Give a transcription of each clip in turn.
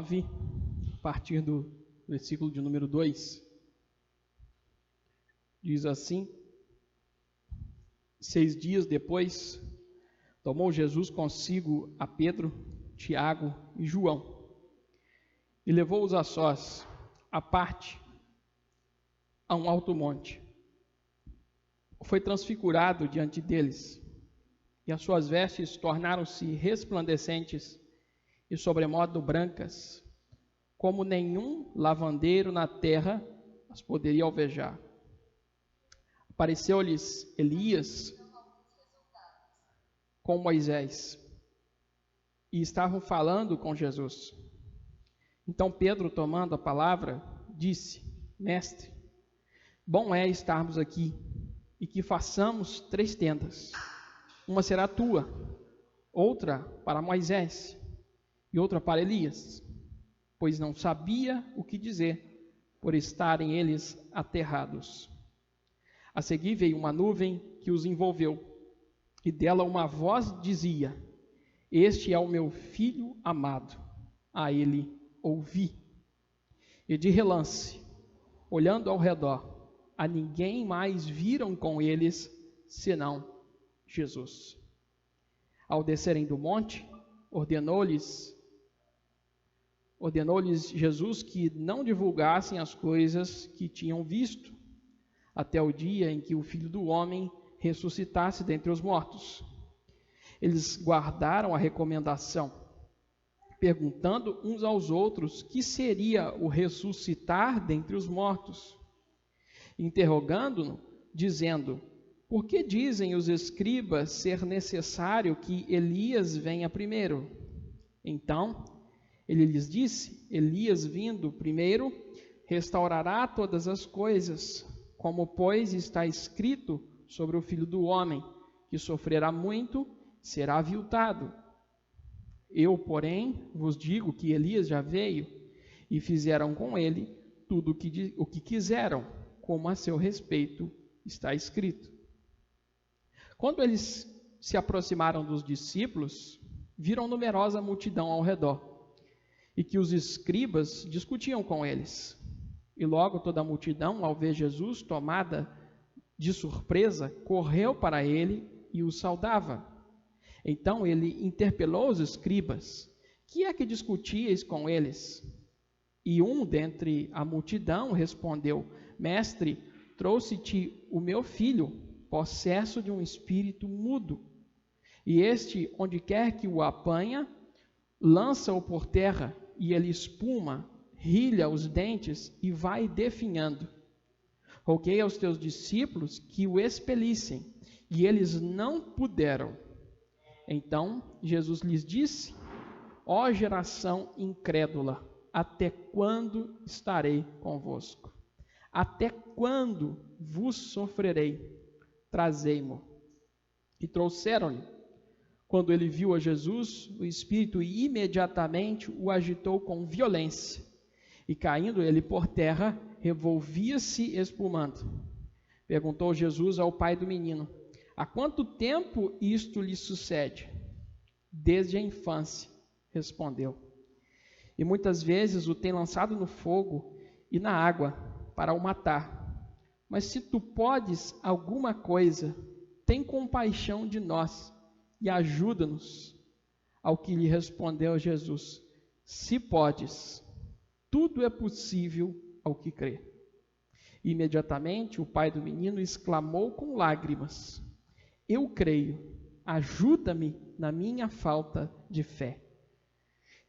9, a partir do versículo de número 2. Diz assim: 6 dias depois, tomou Jesus consigo a Pedro, Tiago e João, e levou-os a sós, à parte, a um alto monte. Foi transfigurado diante deles, e as suas vestes tornaram-se resplandecentes e sobremodo brancas, como nenhum lavandeiro na terra as poderia alvejar. Apareceu-lhes Elias com Moisés, e estavam falando com Jesus. Então Pedro, tomando a palavra, disse: Mestre, bom é estarmos aqui, e que façamos 3 tendas. Uma será tua, outra para Moisés, e outra para Elias, pois não sabia o que dizer, por estarem eles aterrados. A seguir veio uma nuvem que os envolveu, e dela uma voz dizia: Este é o meu filho amado, a ele ouvi. E de relance, olhando ao redor, a ninguém mais viram com eles, senão Jesus. Ao descerem do monte, ordenou-lhes Jesus que não divulgassem as coisas que tinham visto, até o dia em que o Filho do Homem ressuscitasse dentre os mortos. Eles guardaram a recomendação, perguntando uns aos outros que seria o ressuscitar dentre os mortos, interrogando-no, dizendo: Por que dizem os escribas ser necessário que Elias venha primeiro? Então ele lhes disse: Elias vindo primeiro restaurará todas as coisas, como pois está escrito sobre o Filho do Homem, que sofrerá muito, será aviltado. Eu, porém, vos digo que Elias já veio, e fizeram com ele tudo o que quiseram, como a seu respeito está escrito. Quando eles se aproximaram dos discípulos, viram numerosa multidão ao redor, e que os escribas discutiam com eles. E logo toda a multidão, ao ver Jesus tomada de surpresa, correu para ele e o saudava. Então ele interpelou os escribas: Que é que discutíeis com eles? E um dentre a multidão respondeu: Mestre, trouxe-te o meu filho, possesso de um espírito mudo. E este, onde quer que o apanha, lança-o por terra, e ele espuma, rilha os dentes e vai definhando. Roguei aos teus discípulos que o expelissem, e eles não puderam. Então Jesus lhes disse: Ó geração incrédula, até quando estarei convosco? Até quando vos sofrerei? Trazei-mo. E trouxeram-lhe. Quando ele viu a Jesus, o Espírito imediatamente o agitou com violência, e caindo ele por terra, revolvia-se espumando. Perguntou Jesus ao pai do menino: Há quanto tempo isto lhe sucede? Desde a infância, respondeu. E muitas vezes o tem lançado no fogo e na água para o matar. Mas se tu podes alguma coisa, tem compaixão de nós e ajuda-nos. Ao que lhe respondeu Jesus: Se podes, tudo é possível ao que crê. Imediatamente o pai do menino exclamou com lágrimas: Eu creio, ajuda-me na minha falta de fé.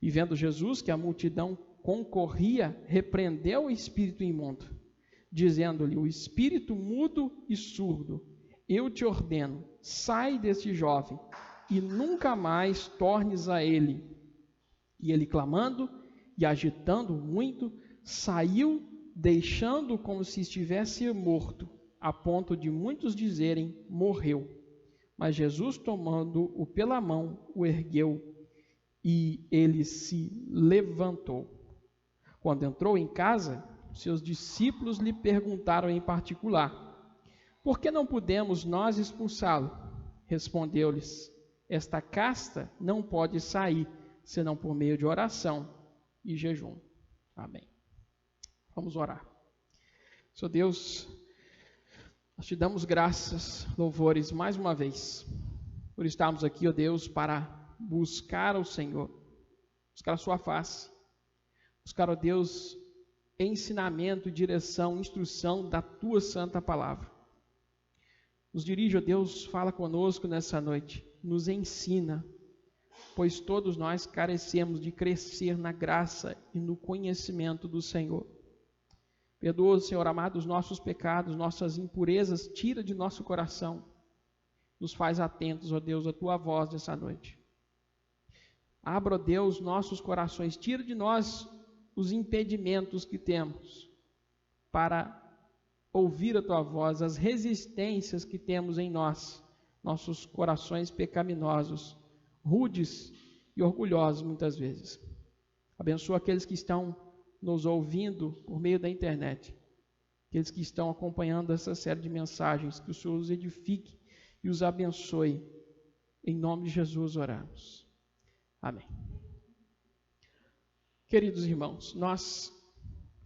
E vendo Jesus que a multidão concorria, repreendeu o espírito imundo, dizendo-lhe: O espírito mudo e surdo, eu te ordeno, sai deste jovem e nunca mais tornes a ele. E ele, clamando e agitando muito, saiu, deixando como se estivesse morto, a ponto de muitos dizerem: morreu. Mas Jesus, tomando-o pela mão, o ergueu, e ele se levantou. Quando entrou em casa, seus discípulos lhe perguntaram em particular: Por que não pudemos nós expulsá-lo? Respondeu-lhes: Esta casta não pode sair, senão por meio de oração. e jejum. Amém. Vamos orar. Senhor Deus, nós te damos graças, louvores mais uma vez, por estarmos aqui, ó Deus, para buscar o Senhor, buscar a sua face, buscar, ó Deus, ensinamento, direção, instrução da tua santa palavra. Nos dirige, ó Deus, fala conosco nessa noite, nos ensina, pois todos nós carecemos de crescer na graça e no conhecimento do Senhor. Perdoa, Senhor amado, os nossos pecados, nossas impurezas, tira de nosso coração. Nos faz atentos, ó Deus, à tua voz nessa noite. Abra, ó Deus, nossos corações, tira de nós os impedimentos que temos para ouvir a tua voz, as resistências que temos em nós, nossos corações pecaminosos, rudes e orgulhosos muitas vezes. Abençoa aqueles que estão nos ouvindo por meio da internet, aqueles que estão acompanhando essa série de mensagens, que o Senhor os edifique e os abençoe. Em nome de Jesus oramos. Amém. Queridos irmãos, nós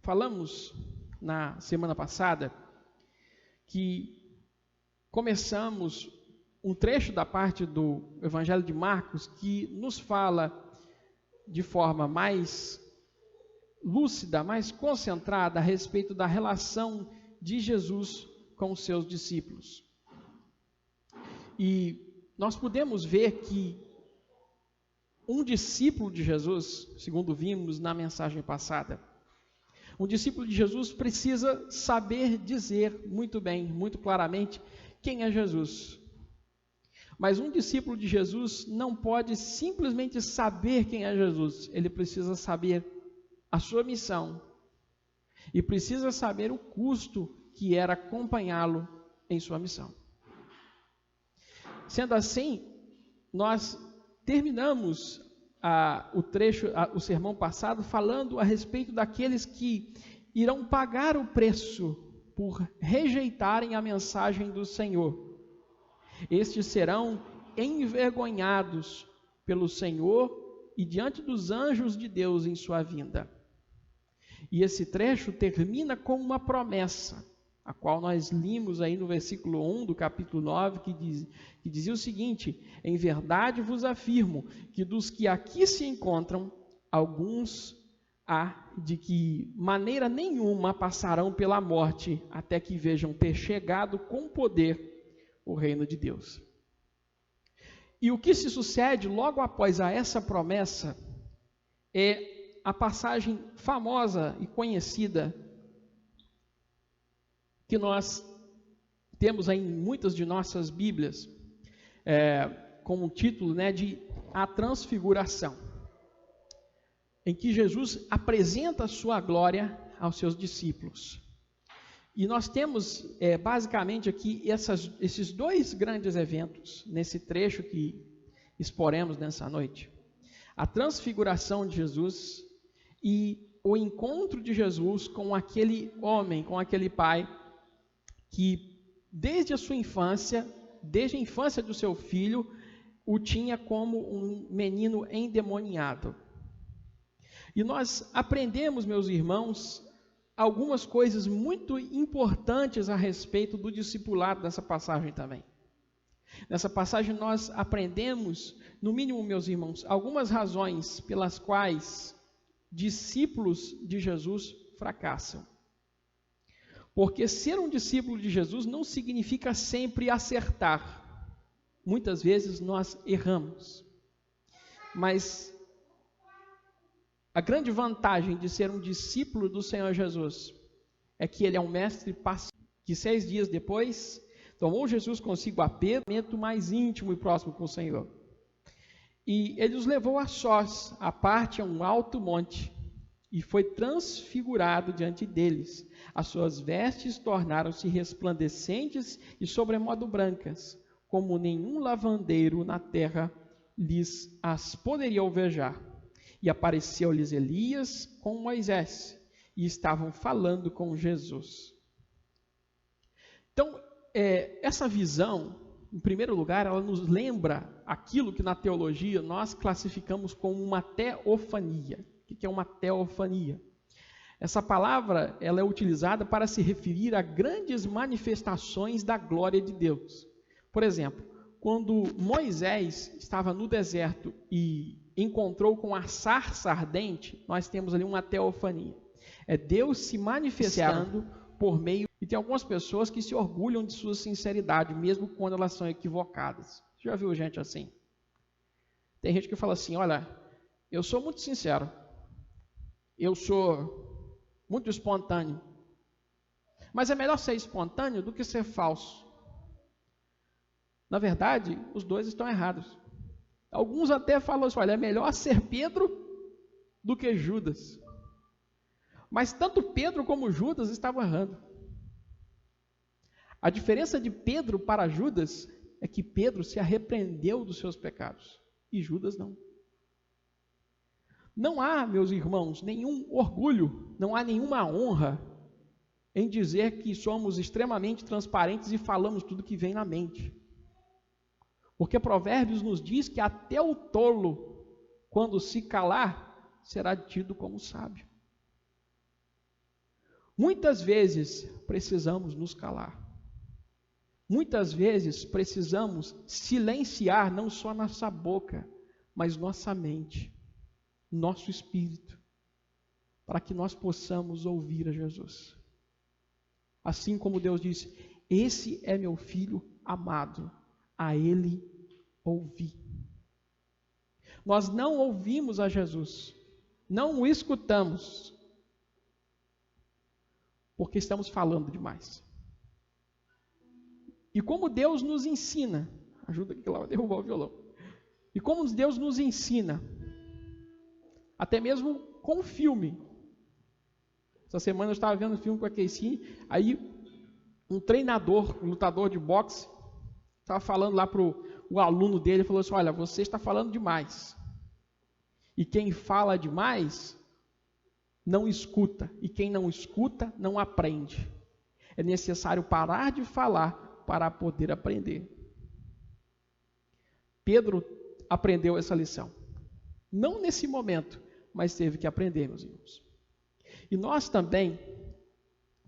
falamos na semana passada que começamos um trecho da parte do Evangelho de Marcos que nos fala de forma mais lúcida, mais concentrada a respeito da relação de Jesus com os seus discípulos. E nós podemos ver que um discípulo de Jesus, segundo vimos na mensagem passada, um discípulo de Jesus precisa saber dizer muito bem, muito claramente, quem é Jesus. Mas um discípulo de Jesus não pode simplesmente saber quem é Jesus, ele precisa saber a sua missão e precisa saber o custo que era acompanhá-lo em sua missão. Sendo assim, nós terminamos o sermão passado falando a respeito daqueles que irão pagar o preço por rejeitarem a mensagem do Senhor. Estes serão envergonhados pelo Senhor e diante dos anjos de Deus em sua vinda. E esse trecho termina com uma promessa, a qual nós limos aí no versículo 1 do capítulo 9, que dizia o seguinte: em verdade vos afirmo que dos que aqui se encontram, alguns há de que maneira nenhuma passarão pela morte, até que vejam ter chegado com poder o reino de Deus. E o que se sucede logo após essa promessa é a passagem famosa e conhecida que nós temos aí em muitas de nossas Bíblias, com o título, de A Transfiguração, em que Jesus apresenta a sua glória aos seus discípulos. E nós temos basicamente aqui esses dois grandes eventos, nesse trecho que exporemos nessa noite. A transfiguração de Jesus e o encontro de Jesus com aquele homem, com aquele pai, que desde a sua infância, desde a infância do seu filho, o tinha como um menino endemoniado. E nós aprendemos, meus irmãos, algumas coisas muito importantes a respeito do discipulado dessa passagem também. Nessa passagem nós aprendemos, no mínimo, meus irmãos, algumas razões pelas quais discípulos de Jesus fracassam. Porque ser um discípulo de Jesus não significa sempre acertar. Muitas vezes nós erramos. Mas a grande vantagem de ser um discípulo do Senhor Jesus é que ele é um mestre paciente, que 6 dias depois tomou Jesus consigo a Pedro, momento mais íntimo e próximo com o Senhor. E ele os levou a sós, à parte a um alto monte, e foi transfigurado diante deles. As suas vestes tornaram-se resplandecentes e sobremodo brancas, como nenhum lavandeiro na terra lhes as poderia alvejar. E apareceu-lhes Elias com Moisés, e estavam falando com Jesus. Então, essa visão, em primeiro lugar, ela nos lembra aquilo que na teologia nós classificamos como uma teofania. O que é uma teofania? Essa palavra ela é utilizada para se referir a grandes manifestações da glória de Deus. Por exemplo, quando Moisés estava no deserto e encontrou com a sarça ardente, nós temos ali uma teofania. É Deus se manifestando por meio... E tem algumas pessoas que se orgulham de sua sinceridade, mesmo quando elas são equivocadas. Você já viu gente assim? Tem gente que fala assim, olha, eu sou muito sincero, eu sou muito espontâneo, mas é melhor ser espontâneo do que ser falso. Na verdade, os dois estão errados. Alguns até falam assim, olha, é melhor ser Pedro do que Judas. Mas tanto Pedro como Judas estavam errando. A diferença de Pedro para Judas é que Pedro se arrependeu dos seus pecados e Judas não. Não há, meus irmãos, nenhum orgulho, não há nenhuma honra em dizer que somos extremamente transparentes e falamos tudo que vem na mente. Porque Provérbios nos diz que até o tolo, quando se calar, será tido como sábio. Muitas vezes precisamos nos calar. Muitas vezes precisamos silenciar não só nossa boca, mas nossa mente, nosso espírito, para que nós possamos ouvir a Jesus. Assim como Deus disse, esse é meu filho amado, a ele ouvi. Nós não ouvimos a Jesus, não o escutamos, porque estamos falando demais. E como Deus nos ensina, ajuda aqui lá a derrubar o violão. E como Deus nos ensina, até mesmo com o filme. Essa semana eu estava vendo um filme com a Casey, aí um treinador, um lutador de boxe, estava falando lá para o aluno dele, falou assim, olha, você está falando demais. E quem fala demais, não escuta. E quem não escuta, não aprende. É necessário parar de falar para poder aprender. Pedro aprendeu essa lição. Não nesse momento, mas teve que aprender, meus irmãos. E nós também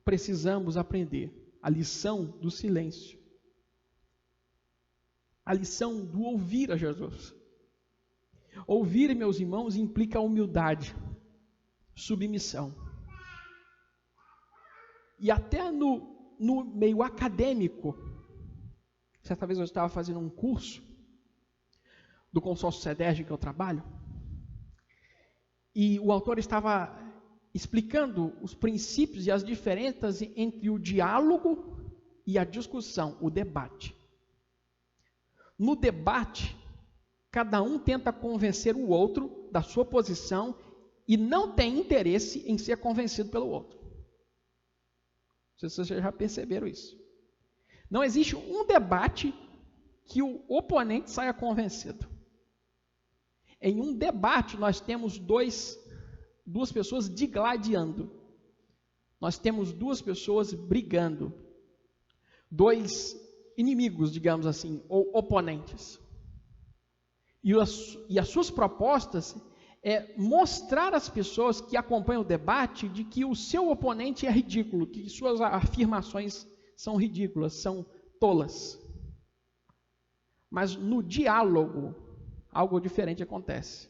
precisamos aprender a lição do silêncio. A lição do ouvir a Jesus. Ouvir, meus irmãos, implica humildade, submissão. E até no meio acadêmico, certa vez eu estava fazendo um curso do consórcio CEDERJ que eu trabalho, e o autor estava explicando os princípios e as diferenças entre o diálogo e a discussão, o debate. No debate, cada um tenta convencer o outro da sua posição e não tem interesse em ser convencido pelo outro. Não sei se vocês já perceberam isso. Não existe um debate que o oponente saia convencido. Em um debate, nós temos duas pessoas digladiando. Nós temos duas pessoas brigando. Dois inimigos, digamos assim, ou oponentes. E as suas propostas é mostrar às pessoas que acompanham o debate de que o seu oponente é ridículo, que suas afirmações são ridículas, são tolas. Mas no diálogo, algo diferente acontece.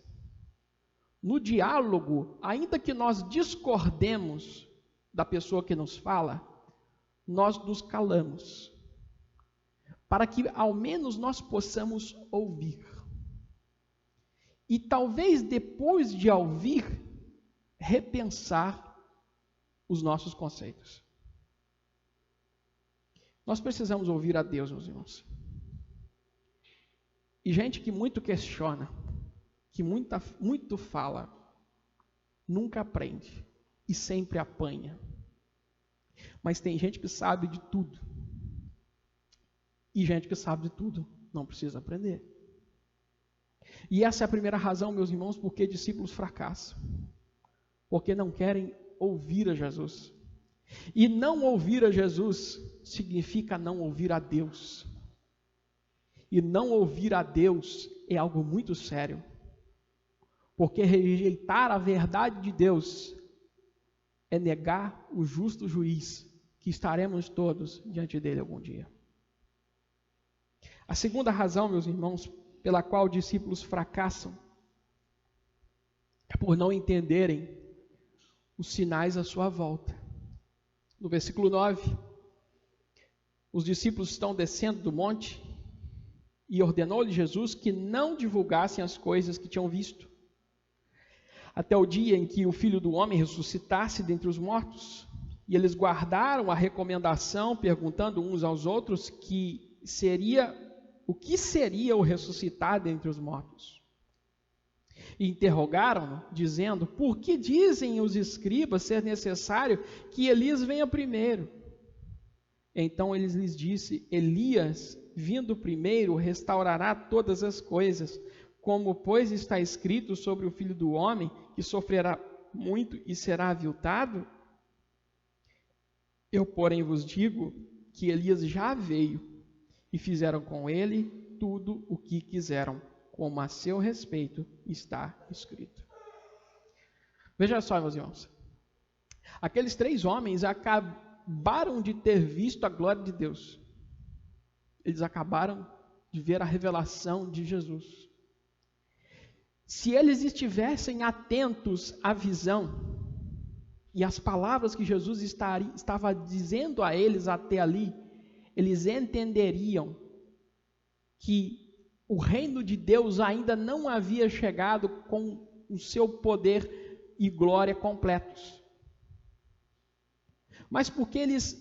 No diálogo, ainda que nós discordemos da pessoa que nos fala, nós nos calamos, para que ao menos nós possamos ouvir. E talvez depois de ouvir, repensar os nossos conceitos. Nós precisamos ouvir a Deus, meus irmãos. E gente que muito questiona, que muito fala, nunca aprende e sempre apanha. Mas tem gente que sabe de tudo. E gente que sabe de tudo não precisa aprender. E essa é a primeira razão, meus irmãos, por que discípulos fracassam. Porque não querem ouvir a Jesus. E não ouvir a Jesus significa não ouvir a Deus. E não ouvir a Deus é algo muito sério. porque rejeitar a verdade de Deus é negar o justo juiz, que estaremos todos diante dele algum dia. A segunda razão, meus irmãos, pela qual discípulos fracassam, é por não entenderem os sinais à sua volta. No versículo 9, os discípulos estão descendo do monte e ordenou-lhe Jesus que não divulgassem as coisas que tinham visto, até o dia em que o Filho do Homem ressuscitasse dentre os mortos. E eles guardaram a recomendação, perguntando uns aos outros o que seria o ressuscitar dentre os mortos. E interrogaram-no, dizendo: por que dizem os escribas ser necessário que Elias venha primeiro? Então ele lhes disse: Elias, vindo primeiro, restaurará todas as coisas, como, pois, está escrito sobre o Filho do Homem, que sofrerá muito e será aviltado? Eu, porém, vos digo que Elias já veio, e fizeram com ele tudo o que quiseram, como a seu respeito está escrito. Veja só, meus irmãos. Aqueles 3 homens acabaram de ter visto a glória de Deus. Eles acabaram de ver a revelação de Jesus. Se eles estivessem atentos à visão e às palavras que Jesus estava dizendo a eles até ali, eles entenderiam que o reino de Deus ainda não havia chegado com o seu poder e glória completos. Mas porque eles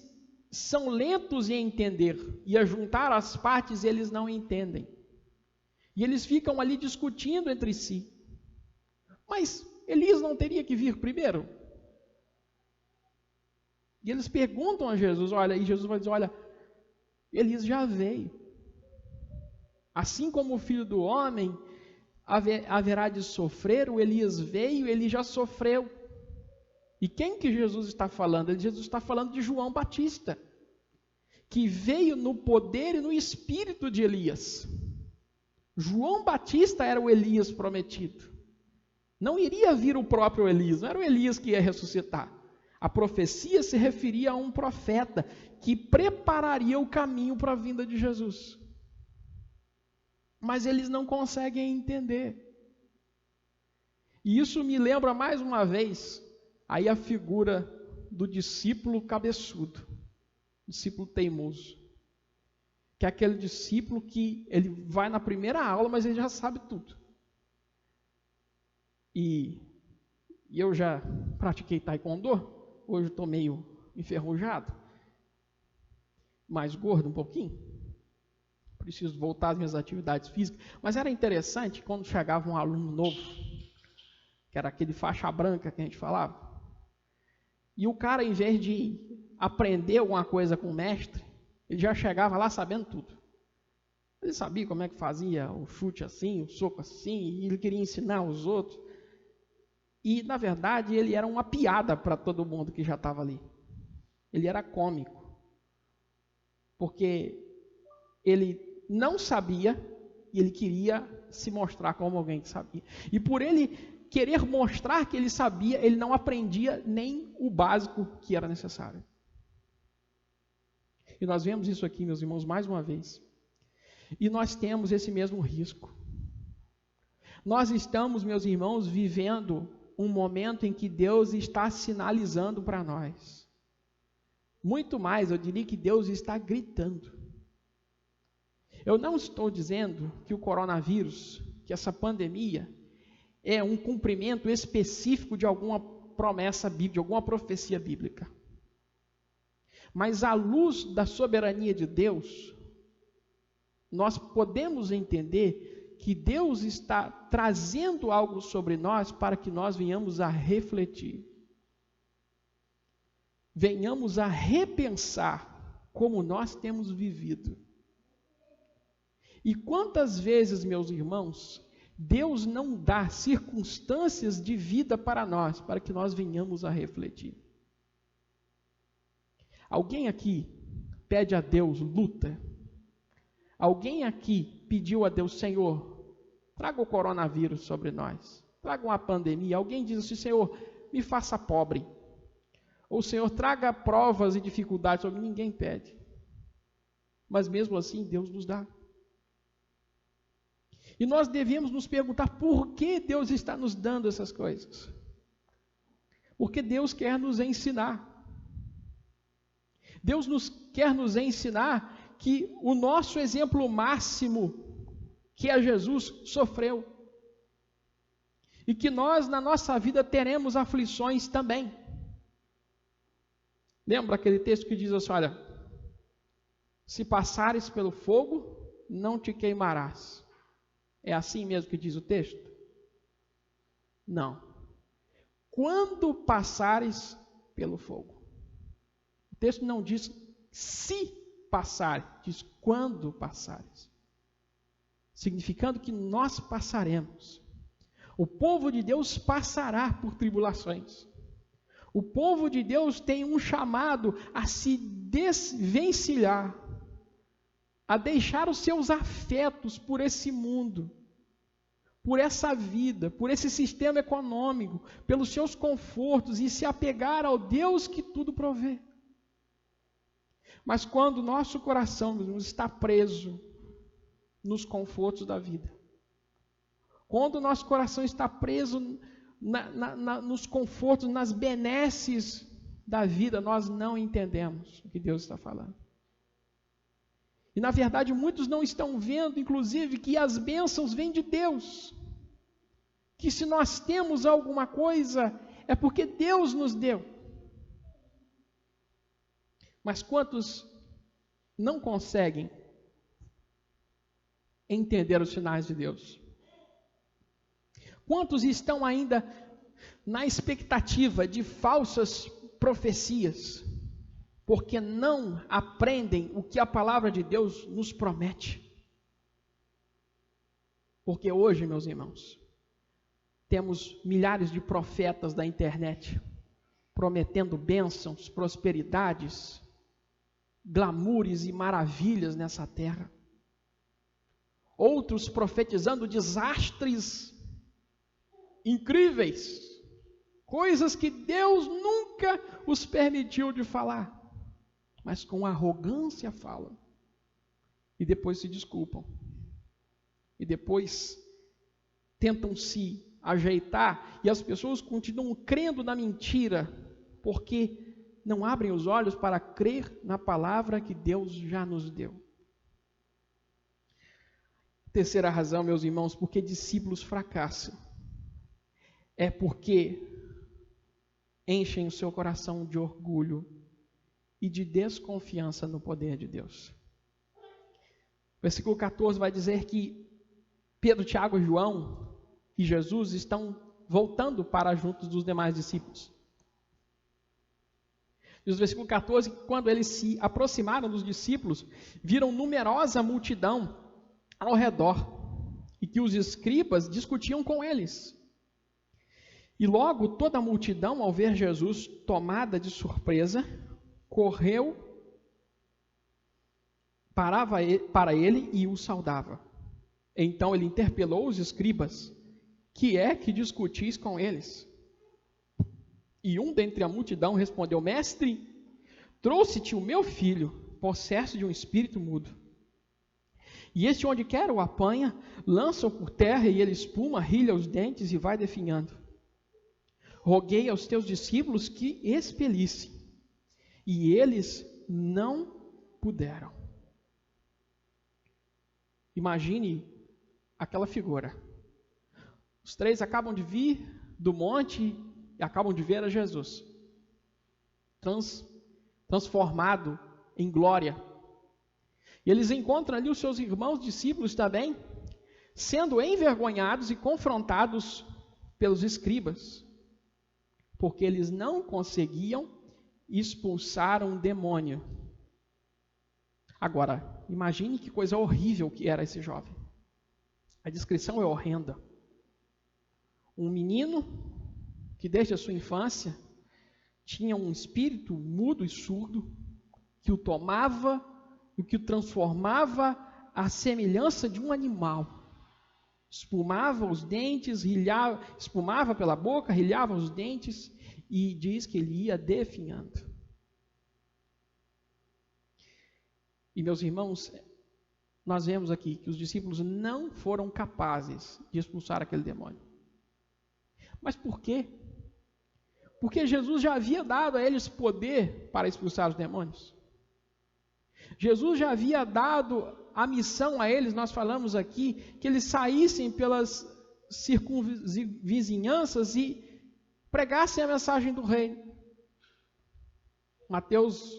são lentos em entender e a juntar as partes, eles não entendem. E eles ficam ali discutindo entre si. Mas Elias não teria que vir primeiro? E eles perguntam a Jesus, olha, e Jesus vai dizer, olha, Elias já veio. Assim como o Filho do Homem haverá de sofrer, o Elias veio, ele já sofreu. E quem que Jesus está falando? Jesus está falando de João Batista, que veio no poder e no espírito de Elias. João Batista era o Elias prometido. Não iria vir o próprio Elias, não era o Elias que ia ressuscitar. A profecia se referia a um profeta que prepararia o caminho para a vinda de Jesus. Mas eles não conseguem entender. E isso me lembra mais uma vez aí a figura do discípulo cabeçudo, discípulo teimoso. Que é aquele discípulo que ele vai na primeira aula, mas ele já sabe tudo. E eu já pratiquei taekwondo, hoje estou meio enferrujado, mais gordo um pouquinho, preciso voltar às minhas atividades físicas, mas era interessante quando chegava um aluno novo, que era aquele faixa branca que a gente falava, e o cara, em vez de aprender alguma coisa com o mestre, ele já chegava lá sabendo tudo. Ele sabia como é que fazia o chute assim, o soco assim, e ele queria ensinar os outros. E, na verdade, ele era uma piada para todo mundo que já estava ali. Ele era cômico. Porque ele não sabia e ele queria se mostrar como alguém que sabia. E por ele querer mostrar que ele sabia, ele não aprendia nem o básico que era necessário. E nós vemos isso aqui, meus irmãos, mais uma vez. E nós temos esse mesmo risco. Nós estamos, meus irmãos, vivendo um momento em que Deus está sinalizando para nós. Muito mais, eu diria que Deus está gritando. Eu não estou dizendo que o coronavírus, que essa pandemia, é um cumprimento específico de alguma promessa bíblica, de alguma profecia bíblica. Mas à luz da soberania de Deus, nós podemos entender que Deus está trazendo algo sobre nós para que nós venhamos a refletir. Venhamos a repensar como nós temos vivido. E quantas vezes, meus irmãos, Deus não dá circunstâncias de vida para nós, para que nós venhamos a refletir. Alguém aqui pede a Deus luta? Alguém aqui pediu a Deus, Senhor, traga o coronavírus sobre nós, traga uma pandemia, alguém diz assim: Senhor, me faça pobre. Ou Senhor, traga provas e dificuldades, ninguém pede. Mas mesmo assim, Deus nos dá. E nós devemos nos perguntar por que Deus está nos dando essas coisas. Porque Deus quer nos ensinar. Deus quer nos ensinar que o nosso exemplo máximo, que é Jesus, sofreu. E que nós, na nossa vida, teremos aflições também. Lembra aquele texto que diz assim: olha, se passares pelo fogo, não te queimarás. É assim mesmo que diz o texto? Não. Quando passares pelo fogo. O texto não diz se passar, diz quando passares. Significando que nós passaremos. O povo de Deus passará por tribulações. O povo de Deus tem um chamado a se desvencilhar, a deixar os seus afetos por esse mundo, por essa vida, por esse sistema econômico, pelos seus confortos e se apegar ao Deus que tudo provê. Mas quando o nosso coração está preso nos confortos da vida, quando o nosso coração está preso nos confortos, nas benesses da vida, nós não entendemos o que Deus está falando. E na verdade muitos não estão vendo, inclusive, que as bênçãos vêm de Deus. Que se nós temos alguma coisa, é porque Deus nos deu. Mas quantos não conseguem entender os sinais de Deus? Quantos estão ainda na expectativa de falsas profecias, porque não aprendem o que a palavra de Deus nos promete? Porque hoje, meus irmãos, temos milhares de profetas da internet prometendo bênçãos, prosperidades, glamoures e maravilhas nessa terra. Outros profetizando desastres incríveis, coisas que Deus nunca os permitiu de falar, mas com arrogância falam, e depois se desculpam, e depois tentam se ajeitar, e as pessoas continuam crendo na mentira, porque não abrem os olhos para crer na palavra que Deus já nos deu. Terceira razão, meus irmãos, porque discípulos fracassam, é porque enchem o seu coração de orgulho e de desconfiança no poder de Deus. Versículo 14 vai dizer que Pedro, Tiago, João e Jesus estão voltando para juntos dos demais discípulos. E o versículo 14, quando eles se aproximaram dos discípulos, viram numerosa multidão ao redor, e que os escribas discutiam com eles. E logo toda a multidão, ao ver Jesus tomada de surpresa, correu para ele e o saudava. Então ele interpelou os escribas: que é que discutis com eles? E um dentre a multidão respondeu: Mestre, trouxe-te o meu filho, possesso de um espírito mudo. E este, onde quer o apanha, lança-o por terra, e ele espuma, rilha os dentes e vai definhando. Roguei aos teus discípulos que expelissem, e eles não puderam. Imagine aquela figura. Os três acabam de vir do monte e acabam de ver a Jesus, transformado em glória. E eles encontram ali os seus irmãos discípulos também, sendo envergonhados e confrontados pelos escribas, porque eles não conseguiam expulsar um demônio. Agora, imagine que coisa horrível que era esse jovem. A descrição é horrenda. Um menino que desde a sua infância tinha um espírito mudo e surdo, que o tomava e que o transformava à semelhança de um animal. espumava os dentes, espumava pela boca, rilhava os dentes, e diz que ele ia definhando. E meus irmãos, nós vemos aqui que os discípulos não foram capazes de expulsar aquele demônio. Mas por quê? Porque Jesus já havia dado a eles poder para expulsar os demônios. Jesus já havia dado a missão a eles, nós falamos aqui, que eles saíssem pelas circunvizinhanças e pregassem a mensagem do reino. Mateus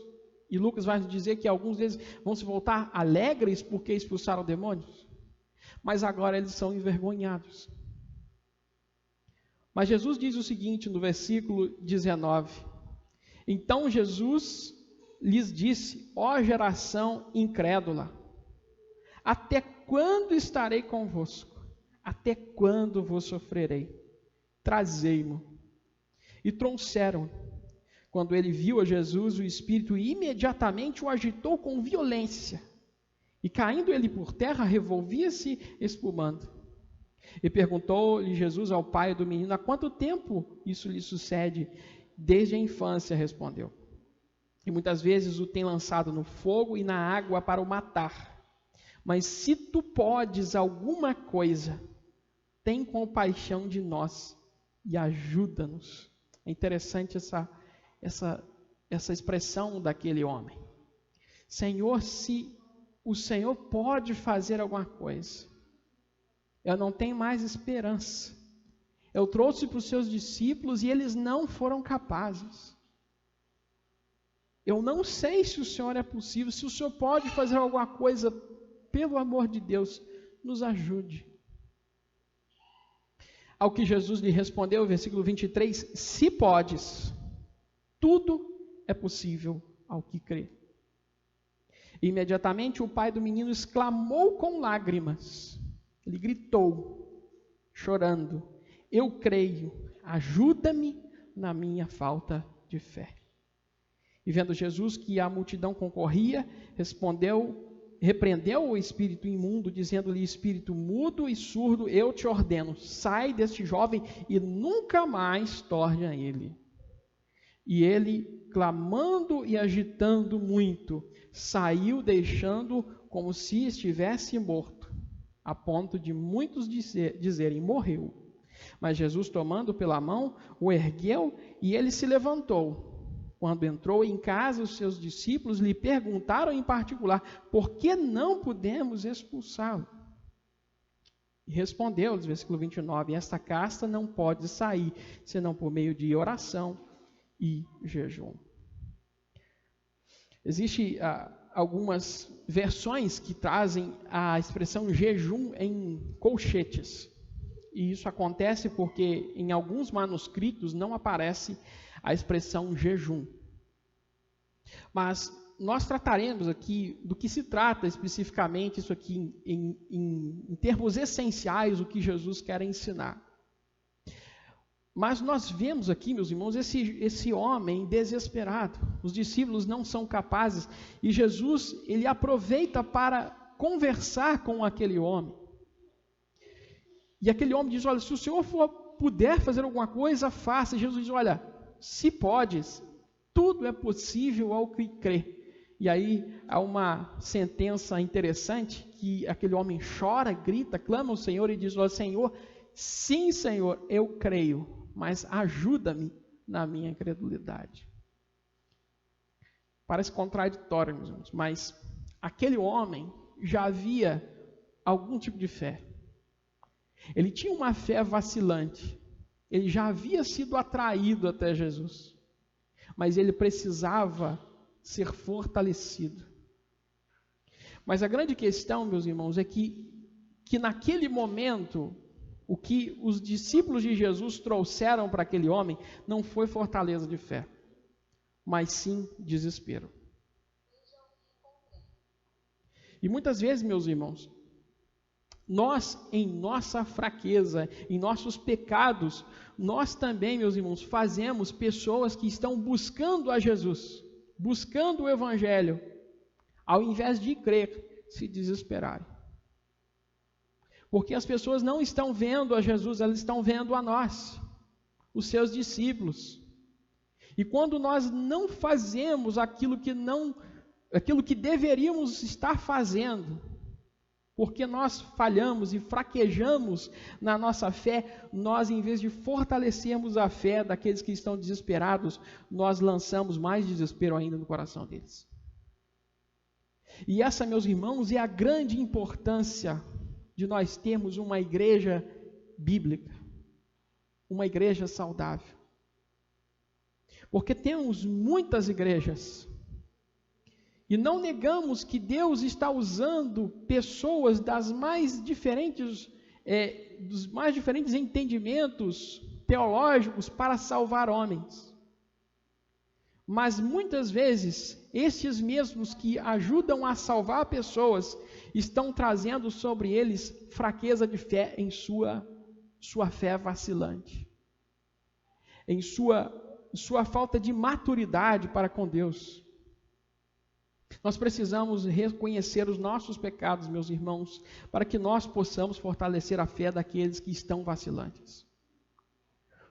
e Lucas vai dizer que alguns deles vão se voltar alegres porque expulsaram demônios, mas agora eles são envergonhados. Mas Jesus diz o seguinte no versículo 19: Então Jesus lhes disse: ó geração incrédula, até quando estarei convosco? Até quando vos sofrerei? Trazei-mo. E trouxeram. Quando ele viu a Jesus, o Espírito imediatamente o agitou com violência. E caindo ele por terra, revolvia-se, espumando. E perguntou-lhe Jesus ao pai do menino: há quanto tempo isso lhe sucede? Desde a infância, respondeu. E muitas vezes o tem lançado no fogo e na água para o matar. Mas se tu podes alguma coisa, tem compaixão de nós e ajuda-nos. É interessante essa expressão daquele homem. Senhor, se o Senhor pode fazer alguma coisa, eu não tenho mais esperança. Eu trouxe para os seus discípulos e eles não foram capazes. Eu não sei se o Senhor é possível, se o Senhor pode fazer alguma coisa, pelo amor de Deus, nos ajude. Ao que Jesus lhe respondeu, versículo 23, se podes, tudo é possível ao que crê. Imediatamente o pai do menino exclamou com lágrimas, ele gritou, chorando, eu creio, ajuda-me na minha falta de fé. E vendo Jesus que a multidão concorria, repreendeu o espírito imundo, dizendo-lhe: espírito mudo e surdo, eu te ordeno, sai deste jovem e nunca mais torne a ele. E ele, clamando e agitando muito, saiu deixando como se estivesse morto, a ponto de muitos dizerem: morreu. Mas Jesus, tomando pela mão, o ergueu e ele se levantou. Quando entrou em casa, os seus discípulos lhe perguntaram em particular: por que não podemos expulsá-lo? E respondeu-lhes, versículo 29, esta casta não pode sair, senão por meio de oração e jejum. Existem algumas versões que trazem a expressão jejum em colchetes. E isso acontece porque em alguns manuscritos não aparece a expressão jejum. Mas nós trataremos aqui do que se trata especificamente isso aqui em termos essenciais, o que Jesus quer ensinar. Mas nós vemos aqui, meus irmãos, esse homem desesperado. Os discípulos não são capazes e Jesus, ele aproveita para conversar com aquele homem. E aquele homem diz: olha, se o Senhor puder fazer alguma coisa, faça. E Jesus diz: olha, se podes, tudo é possível ao que crê. E aí há uma sentença interessante que aquele homem chora, grita, clama ao Senhor e diz: olha, Senhor, sim, Senhor, eu creio, mas ajuda-me na minha incredulidade. Parece contraditório, meus irmãos, mas aquele homem já havia algum tipo de fé. Ele tinha uma fé vacilante. Ele já havia sido atraído até Jesus. Mas ele precisava ser fortalecido. Mas a grande questão, meus irmãos, é que naquele momento, o que os discípulos de Jesus trouxeram para aquele homem não foi fortaleza de fé, mas sim desespero. E muitas vezes, meus irmãos, nós, em nossa fraqueza, em nossos pecados, nós também, meus irmãos, fazemos pessoas que estão buscando a Jesus, buscando o Evangelho, ao invés de crer, se desesperarem. Porque as pessoas não estão vendo a Jesus, elas estão vendo a nós, os seus discípulos. E quando nós não fazemos aquilo que deveríamos estar fazendo, porque nós falhamos e fraquejamos na nossa fé, nós, em vez de fortalecermos a fé daqueles que estão desesperados, nós lançamos mais desespero ainda no coração deles. E essa, meus irmãos, é a grande importância de nós termos uma igreja bíblica, uma igreja saudável. Porque temos muitas igrejas, e não negamos que Deus está usando pessoas dos mais diferentes entendimentos teológicos para salvar homens. Mas muitas vezes, estes mesmos que ajudam a salvar pessoas, estão trazendo sobre eles fraqueza de fé em sua fé vacilante, em sua falta de maturidade para com Deus. Nós precisamos reconhecer os nossos pecados, meus irmãos, para que nós possamos fortalecer a fé daqueles que estão vacilantes.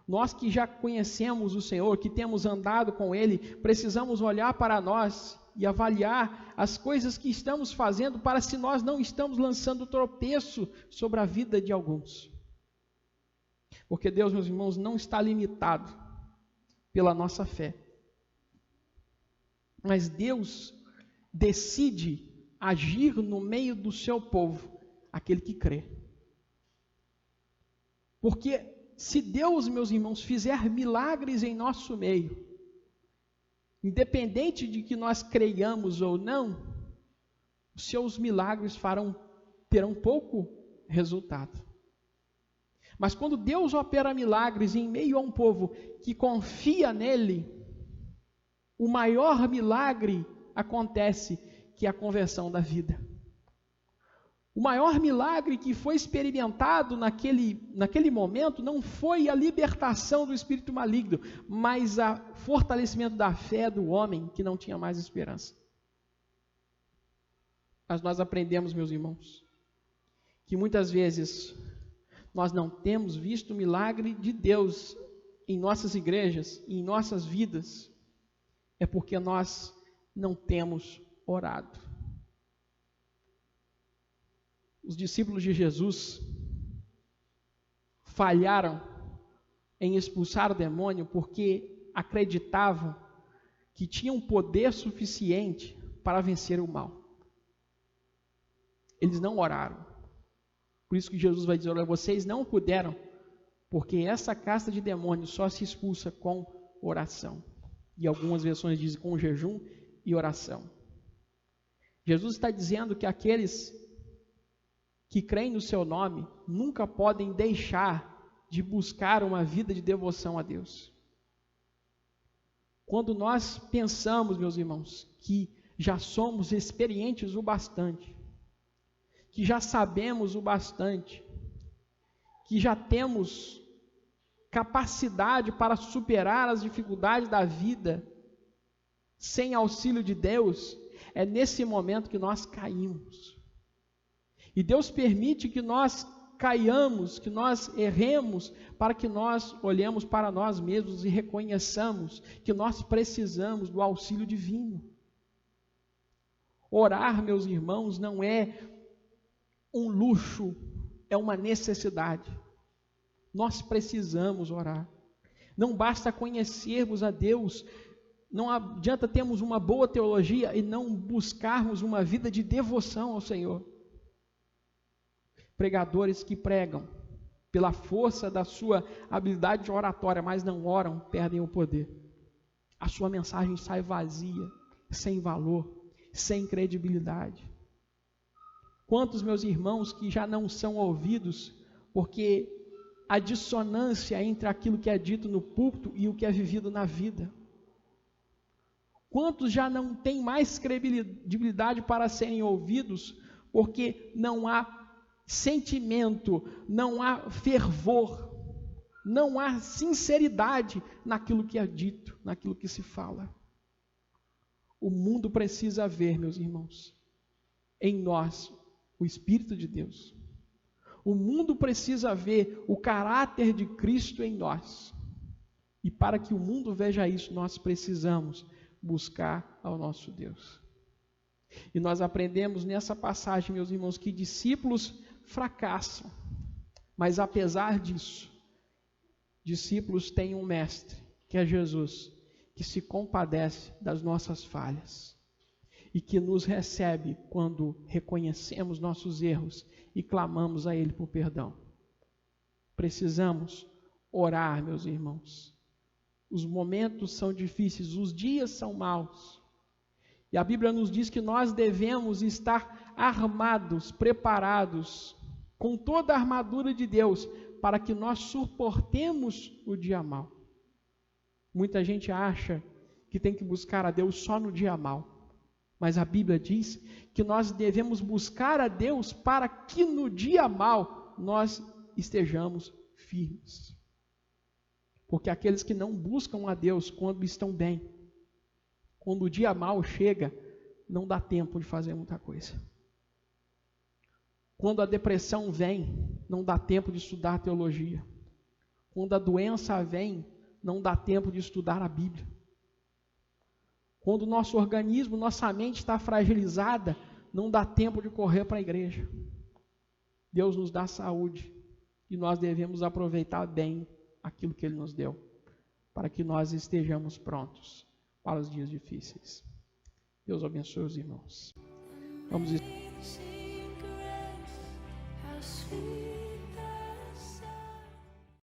Nós que já conhecemos o Senhor, que temos andado com Ele, precisamos olhar para nós e avaliar as coisas que estamos fazendo para se nós não estamos lançando tropeço sobre a vida de alguns. Porque Deus, meus irmãos, não está limitado pela nossa fé. Mas Deus decide agir no meio do seu povo, aquele que crê. Porque se Deus, meus irmãos, fizer milagres em nosso meio, independente de que nós creiamos ou não, os seus milagres terão pouco resultado. Mas quando Deus opera milagres em meio a um povo que confia nele, o maior milagre acontece, que é a conversão da vida. O maior milagre que foi experimentado naquele momento não foi a libertação do espírito maligno, mas o fortalecimento da fé do homem que não tinha mais esperança. Mas nós aprendemos, meus irmãos, que muitas vezes nós não temos visto o milagre de Deus em nossas igrejas, em nossas vidas, é porque nós não temos orado. Os discípulos de Jesus falharam em expulsar o demônio porque acreditavam que tinham poder suficiente para vencer o mal. Eles não oraram. Por isso que Jesus vai dizer: olha, vocês não puderam, porque essa casta de demônios só se expulsa com oração. E algumas versões dizem com jejum e oração. Jesus está dizendo que aqueles que creem no seu nome nunca podem deixar de buscar uma vida de devoção a Deus. Quando nós pensamos, meus irmãos, que já somos experientes o bastante, que já sabemos o bastante, que já temos capacidade para superar as dificuldades da vida sem auxílio de Deus, é nesse momento que nós caímos. E Deus permite que nós caiamos, que nós erremos, para que nós olhemos para nós mesmos e reconheçamos que nós precisamos do auxílio divino. Orar, meus irmãos, não é um luxo, é uma necessidade. Nós precisamos orar. Não basta conhecermos a Deus, não adianta termos uma boa teologia e não buscarmos uma vida de devoção ao Senhor. Pregadores que pregam pela força da sua habilidade oratória, mas não oram, perdem o poder. A sua mensagem sai vazia, sem valor, sem credibilidade. Quantos, meus irmãos, que já não são ouvidos, porque a dissonância entre aquilo que é dito no púlpito e o que é vivido na vida. Quantos já não têm mais credibilidade para serem ouvidos, porque não há sentimento, não há fervor, não há sinceridade naquilo que é dito, naquilo que se fala. O mundo precisa ver, meus irmãos, em nós o Espírito de Deus. O mundo precisa ver o caráter de Cristo em nós. E para que o mundo veja isso, nós precisamos buscar ao nosso Deus. E nós aprendemos nessa passagem, meus irmãos, que discípulos fracassam. Mas apesar disso, discípulos têm um mestre, que é Jesus, que se compadece das nossas falhas e que nos recebe quando reconhecemos nossos erros e clamamos a Ele por perdão. Precisamos orar, meus irmãos. Os momentos são difíceis, os dias são maus. E a Bíblia nos diz que nós devemos estar armados, preparados, com toda a armadura de Deus, para que nós suportemos o dia mau. Muita gente acha que tem que buscar a Deus só no dia mau. Mas a Bíblia diz que nós devemos buscar a Deus para que no dia mau nós estejamos firmes. Porque aqueles que não buscam a Deus quando estão bem, quando o dia mau chega, não dá tempo de fazer muita coisa. Quando a depressão vem, não dá tempo de estudar teologia. Quando a doença vem, não dá tempo de estudar a Bíblia. Quando o nosso organismo, nossa mente está fragilizada, não dá tempo de correr para a igreja. Deus nos dá saúde e nós devemos aproveitar bem aquilo que Ele nos deu, para que nós estejamos prontos para os dias difíceis. Deus abençoe os irmãos. Vamos